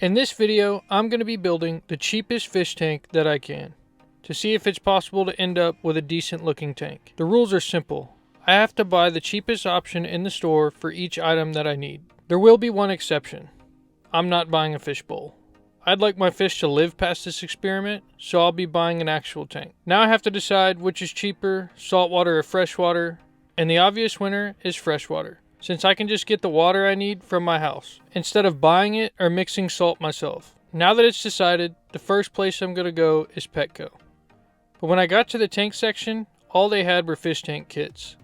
In this video, I'm going to be building the cheapest fish tank that I can, to see if it's possible to end up with a decent looking tank. The rules are simple. I have to buy the cheapest option in the store for each item that I need. There will be one exception. I'm not buying a fish bowl. I'd like my fish to live past this experiment, so I'll be buying an actual tank. Now I have to decide which is cheaper, saltwater or freshwater, and the obvious winner is freshwater, since I can just get the water I need from my house, instead of buying it or mixing salt myself. Now that it's decided, the first place I'm going to go is Petco. But when I got to the tank section, all they had were fish tank kits.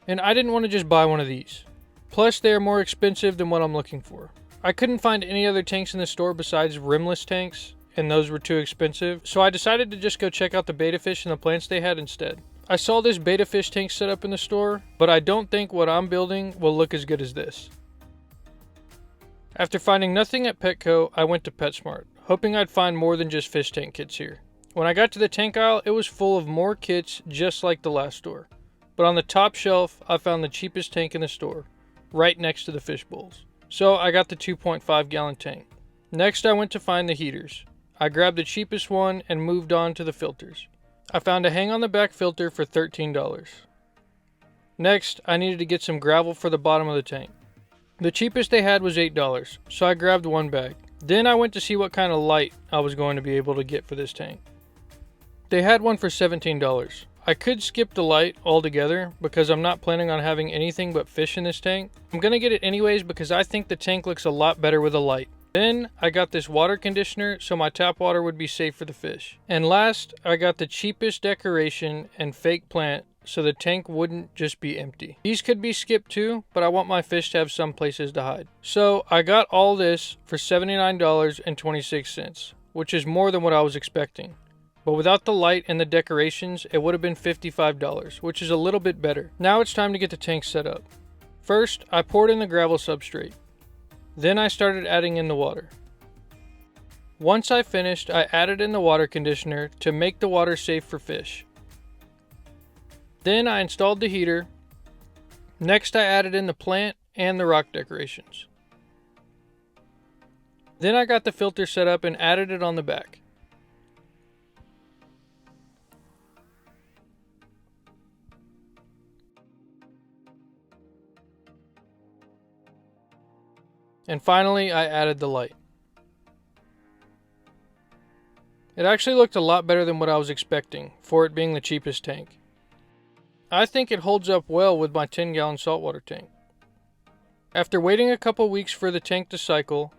And I didn't want to just buy one of these. Plus, they are more expensive than what I'm looking for. I couldn't find any other tanks in the store besides rimless tanks, and those were too expensive, so I decided to just go check out the betta fish and the plants they had instead. I saw this betta fish tank set up in the store, but I don't think what I'm building will look as good as this. After finding nothing at Petco, I went to PetSmart, hoping I'd find more than just fish tank kits here. When I got to the tank aisle, it was full of more kits just like the last store. But on the top shelf, I found the cheapest tank in the store, right next to the fish bowls. So I got the 2.5 gallon tank. Next I went to find the heaters. I grabbed the cheapest one and moved on to the filters. I found a hang on the back filter for $13. Next, I needed to get some gravel for the bottom of the tank. The cheapest they had was $8, so I grabbed one bag. Then I went to see what kind of light I was going to be able to get for this tank. They had one for $17. I could skip the light altogether because I'm not planning on having anything but fish in this tank. I'm going to get it anyways because I think the tank looks a lot better with a light. Then I got this water conditioner so my tap water would be safe for the fish. And last, I got the cheapest decoration and fake plant so the tank wouldn't just be empty. These could be skipped too, but I want my fish to have some places to hide. So I got all this for $79.26, which is more than what I was expecting. But without the light and the decorations, it would have been $55, which is a little bit better. Now it's time to get the tank set up. First, I poured in the gravel substrate. Then I started adding in the water. Once I finished, I added in the water conditioner to make the water safe for fish. Then I installed the heater. Next I added in the plant and the rock decorations. Then I got the filter set up and added it on the back. And finally, I added the light. It actually looked a lot better than what I was expecting, for it being the cheapest tank. I think it holds up well with my 10-gallon saltwater tank. After waiting a couple weeks for the tank to cycle,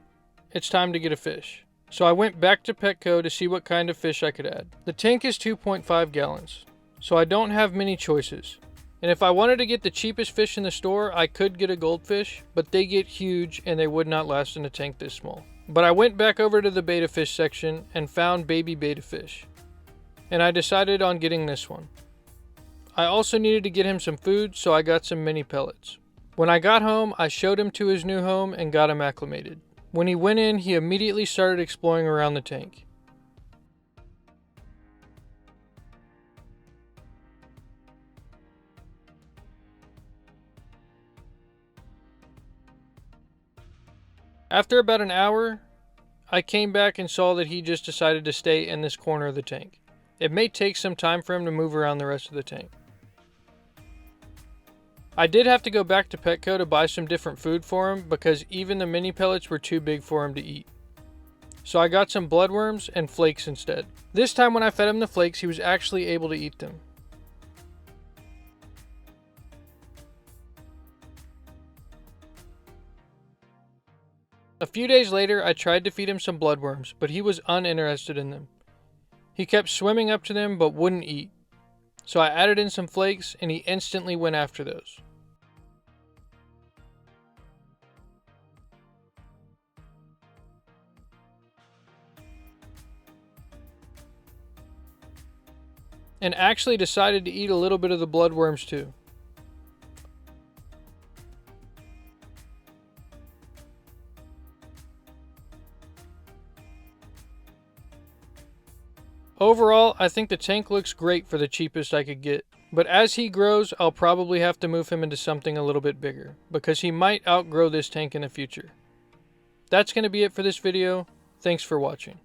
it's time to get a fish. So I went back to Petco to see what kind of fish I could add. The tank is 2.5 gallons, so I don't have many choices. And if I wanted to get the cheapest fish in the store, I could get a goldfish, but they get huge and they would not last in a tank this small. But I went back over to the betta fish section and found baby betta fish. And I decided on getting this one. I also needed to get him some food, so I got some mini pellets. When I got home, I showed him to his new home and got him acclimated. When he went in, he immediately started exploring around the tank. After about an hour, I came back and saw that he just decided to stay in this corner of the tank. It may take some time for him to move around the rest of the tank. I did have to go back to Petco to buy some different food for him because even the mini pellets were too big for him to eat. So I got some bloodworms and flakes instead. This time when I fed him the flakes, he was actually able to eat them. A few days later, I tried to feed him some bloodworms, but he was uninterested in them. He kept swimming up to them but wouldn't eat. So I added in some flakes and he instantly went after those. And actually decided to eat a little bit of the bloodworms too. Overall, I think the tank looks great for the cheapest I could get. But as he grows, I'll probably have to move him into something a little bit bigger, because he might outgrow this tank in the future. That's going to be it for this video. Thanks for watching.